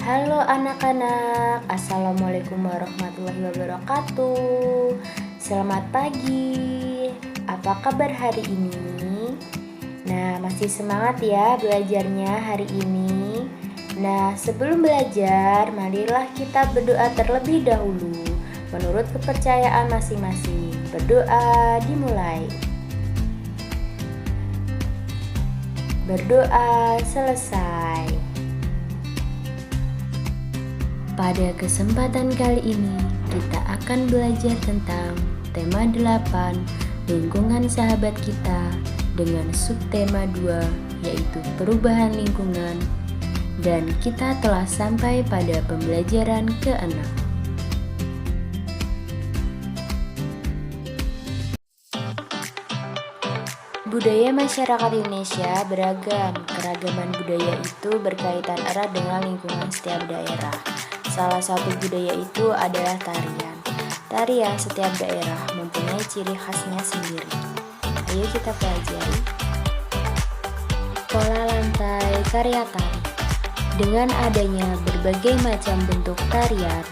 Halo anak-anak, Assalamualaikum warahmatullahi wabarakatuh. Selamat pagi, apa kabar hari ini? Nah, masih semangat ya belajarnya hari ini? Nah, sebelum belajar, marilah kita berdoa terlebih dahulu menurut kepercayaan masing-masing. Berdoa dimulai. Berdoa selesai. Pada kesempatan kali ini, kita akan belajar tentang tema 8, lingkungan sahabat kita, dengan subtema 2, yaitu perubahan lingkungan. Dan kita telah sampai pada pembelajaran ke-6. Budaya masyarakat Indonesia beragam. Keragaman budaya itu berkaitan erat dengan lingkungan setiap daerah. Salah satu budaya itu adalah tarian. Tarian setiap daerah mempunyai ciri khasnya sendiri. Ayo kita pelajari. Pola lantai karya tari. Dengan adanya berbagai macam bentuk tarian,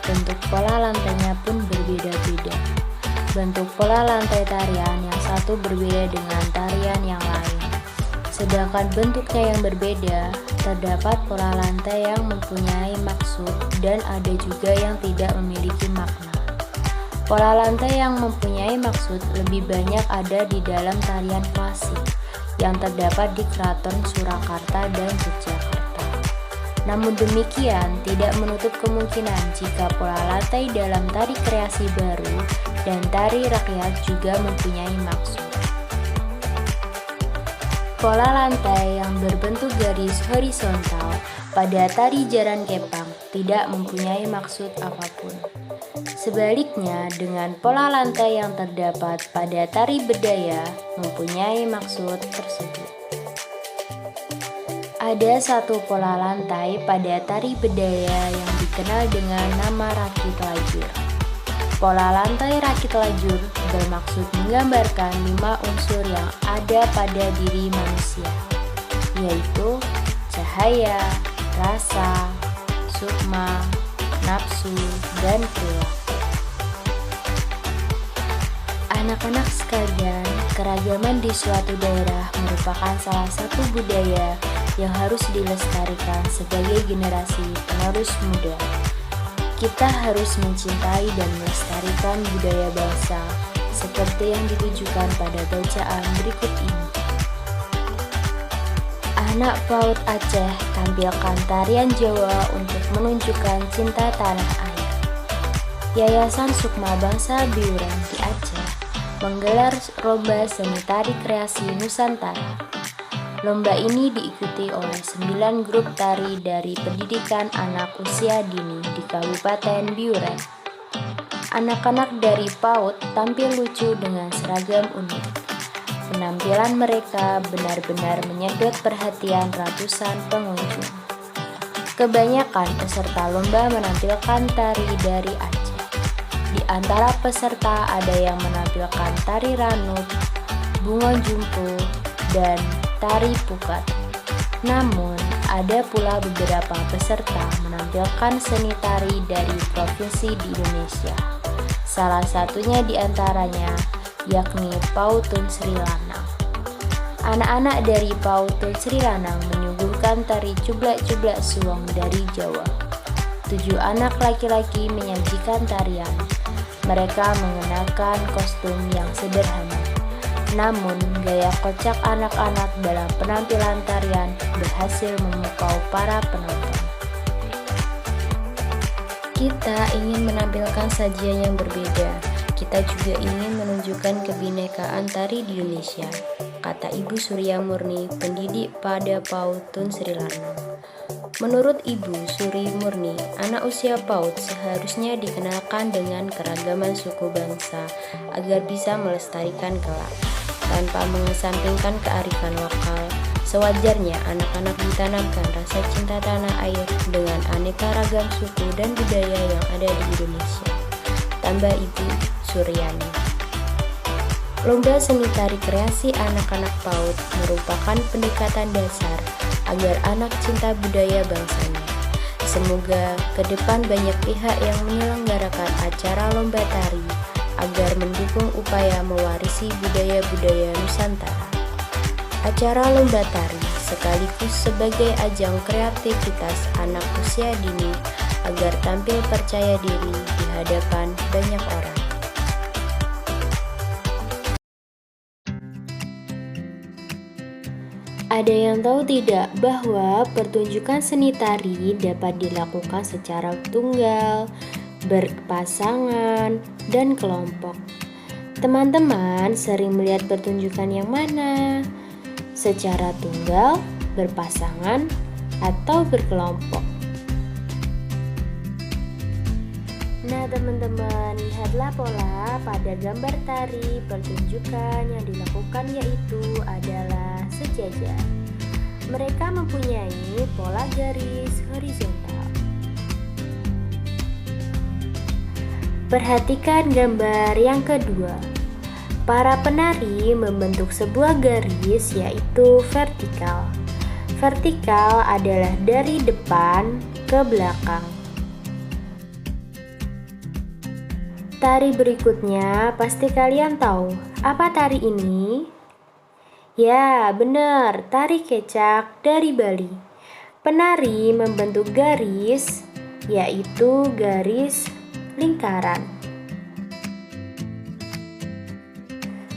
bentuk pola lantainya pun berbeda-beda. Bentuk pola lantai tarian yang satu berbeda dengan tarian yang lain. Sedangkan bentuknya yang berbeda, terdapat pola lantai yang mempunyai maksud dan ada juga yang tidak memiliki makna. Pola lantai yang mempunyai maksud lebih banyak ada di dalam tarian klasik yang terdapat di Keraton Surakarta dan Yogyakarta. Namun demikian, tidak menutup kemungkinan jika pola lantai dalam tari kreasi baru dan tari rakyat juga mempunyai maksud. Pola lantai yang berbentuk garis horizontal pada tari jaran kepang tidak mempunyai maksud apapun. Sebaliknya, dengan pola lantai yang terdapat pada tari bedaya mempunyai maksud tersebut. Ada satu pola lantai pada tari bedaya yang dikenal dengan nama rakit lajur. Pola lantai rakit lajur bermaksud menggambarkan 5 unsur yang ada pada diri manusia, yaitu cahaya, rasa, sukma, nafsu, dan perilaku. Anak-anak sekalian, keragaman di suatu daerah merupakan salah satu budaya yang harus dilestarikan sebagai generasi penerus muda. Kita harus mencintai dan melestarikan budaya bangsa seperti yang ditujukan pada bacaan berikut ini. Anak PAUD Aceh tampilkan tarian Jawa untuk menunjukkan cinta tanah air. Yayasan Sukma Bangsa Biuran di Aceh menggelar lomba seni tari kreasi Nusantara. Lomba ini diikuti oleh 9 grup tari dari pendidikan anak usia dini di Kabupaten Biuran. Anak-anak dari PAUD tampil lucu dengan seragam unik. Penampilan mereka benar-benar menyedot perhatian ratusan pengunjung. Kebanyakan peserta lomba menampilkan tari dari Aceh. Di antara peserta ada yang menampilkan tari ranut, bunga jumpo, dan tari pukat. Namun, ada pula beberapa peserta menampilkan seni tari dari provinsi di Indonesia. Salah satunya di antaranya yakni Pautun Sri Lanang. Anak-anak dari Pautun Sri Lanang menyuguhkan tari cublak-cublak suwong dari Jawa. 7 anak laki-laki menyajikan tarian. Mereka mengenakan kostum yang sederhana. Namun, gaya kocak anak-anak dalam penampilan tarian berhasil memukau para penonton. Kita ingin menampilkan sajian yang berbeda. Kita juga ingin menunjukkan kebinekaan tari di Indonesia, kata Ibu Surya Murni, pendidik pada PAUD Tun Sri Lanang. Menurut Ibu Suri Murni, anak usia PAUD seharusnya dikenalkan dengan keragaman suku bangsa agar bisa melestarikan kelak. Tanpa mengesampingkan kearifan lokal, sewajarnya anak-anak ditanamkan rasa cinta tanah air dengan aneka ragam suku dan budaya yang ada di Indonesia. Tambah Ibu Suryani. Lomba seni tari kreasi anak-anak PAUD merupakan pendekatan dasar agar anak cinta budaya bangsanya. semoga ke depan banyak pihak yang menyelenggarakan acara lomba tari agar mendukung upaya mewarisi budaya-budaya Nusantara. Acara lomba tari sekaligus sebagai ajang kreativitas anak usia dini agar tampil percaya diri di hadapan banyak orang. Ada yang tahu tidak bahwa pertunjukan seni tari dapat dilakukan secara tunggal, berpasangan, dan kelompok. Teman-teman sering melihat pertunjukan yang mana? Secara tunggal, berpasangan, atau berkelompok? Nah teman-teman, lihatlah pola pada gambar tari pertunjukan yang dilakukan, yaitu adalah sejajar. Mereka mempunyai pola garis horizontal. Perhatikan gambar yang kedua. Para penari membentuk sebuah garis, yaitu vertikal. Vertikal adalah dari depan ke belakang. Tari berikutnya pasti kalian tahu. Apa tari ini? Ya, benar, tari kecak dari Bali. Penari membentuk garis, yaitu garis lingkaran.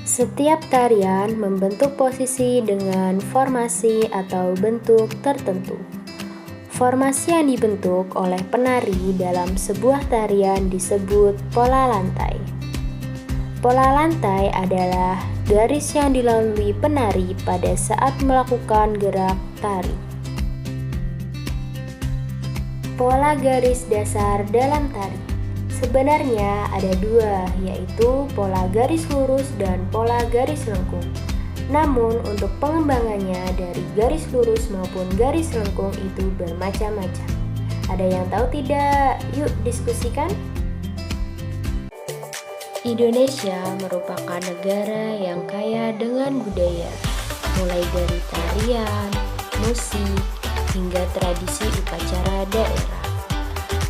Setiap tarian membentuk posisi dengan formasi atau bentuk tertentu. Formasi yang dibentuk oleh penari dalam sebuah tarian disebut pola lantai. Pola lantai adalah garis yang dilalui penari pada saat melakukan gerak tari. Pola garis dasar dalam tari sebenarnya ada dua, yaitu pola garis lurus dan pola garis lengkung. Namun untuk pengembangannya dari garis lurus maupun garis lengkung itu bermacam-macam. Ada yang tahu tidak? Yuk diskusikan. Indonesia merupakan negara yang kaya dengan budaya, mulai dari tarian, musik, hingga tradisi upacara daerah.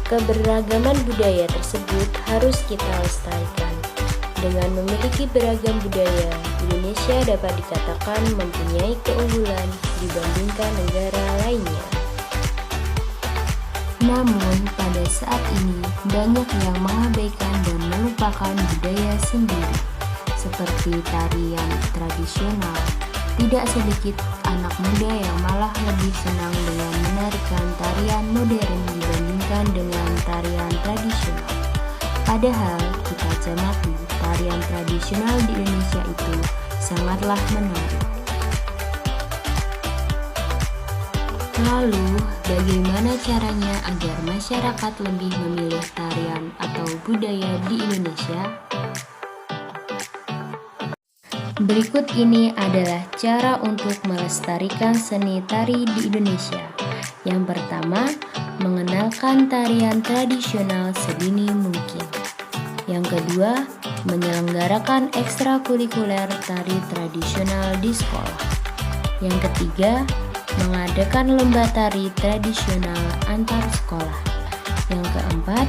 Keberagaman budaya tersebut harus kita lestarikan. Dengan memiliki beragam budaya, Indonesia dapat dikatakan mempunyai keunggulan dibandingkan negara lainnya. Namun, pada saat ini banyak yang mengabaikan dan melupakan budaya sendiri, seperti tarian tradisional. Tidak sedikit anak muda yang malah lebih senang dengan menarikan tarian modern dibandingkan dengan tarian tradisional. Padahal kita cermati, tarian tradisional di Indonesia itu sangatlah menarik. Lalu, bagaimana caranya agar masyarakat lebih memilih tarian atau budaya di Indonesia? Berikut ini adalah cara untuk melestarikan seni tari di Indonesia. Yang pertama, mengenalkan tarian tradisional sedini mungkin. Yang kedua, menyelenggarakan ekstrakurikuler tari tradisional di sekolah. Yang ketiga, mengadakan lomba tari tradisional antar sekolah. Yang keempat,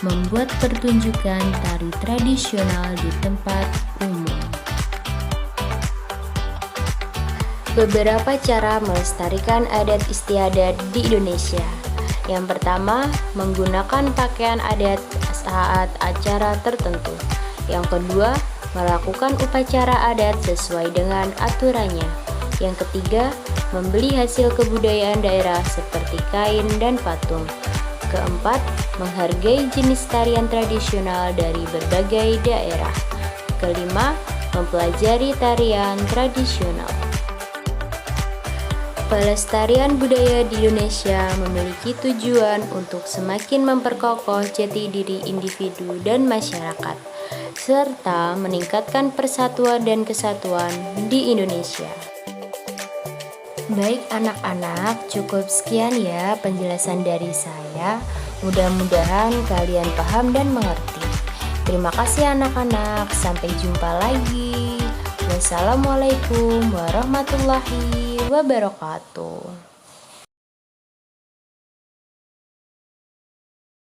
membuat pertunjukan tari tradisional di tempat umum. Beberapa cara melestarikan adat istiadat di Indonesia. Yang pertama, menggunakan pakaian adat saat acara tertentu. Yang kedua, melakukan upacara adat sesuai dengan aturannya. Yang ketiga, membeli hasil kebudayaan daerah seperti kain dan patung. Keempat, menghargai jenis tarian tradisional dari berbagai daerah. Kelima, mempelajari tarian tradisional. Pelestarian budaya di Indonesia memiliki tujuan untuk semakin memperkokoh jati diri individu dan masyarakat, serta meningkatkan persatuan dan kesatuan di Indonesia. Baik anak-anak, cukup sekian ya penjelasan dari saya. Mudah-mudahan kalian paham dan mengerti. Terima kasih anak-anak, sampai jumpa lagi. Wassalamualaikum warahmatullahi wabarakatuh.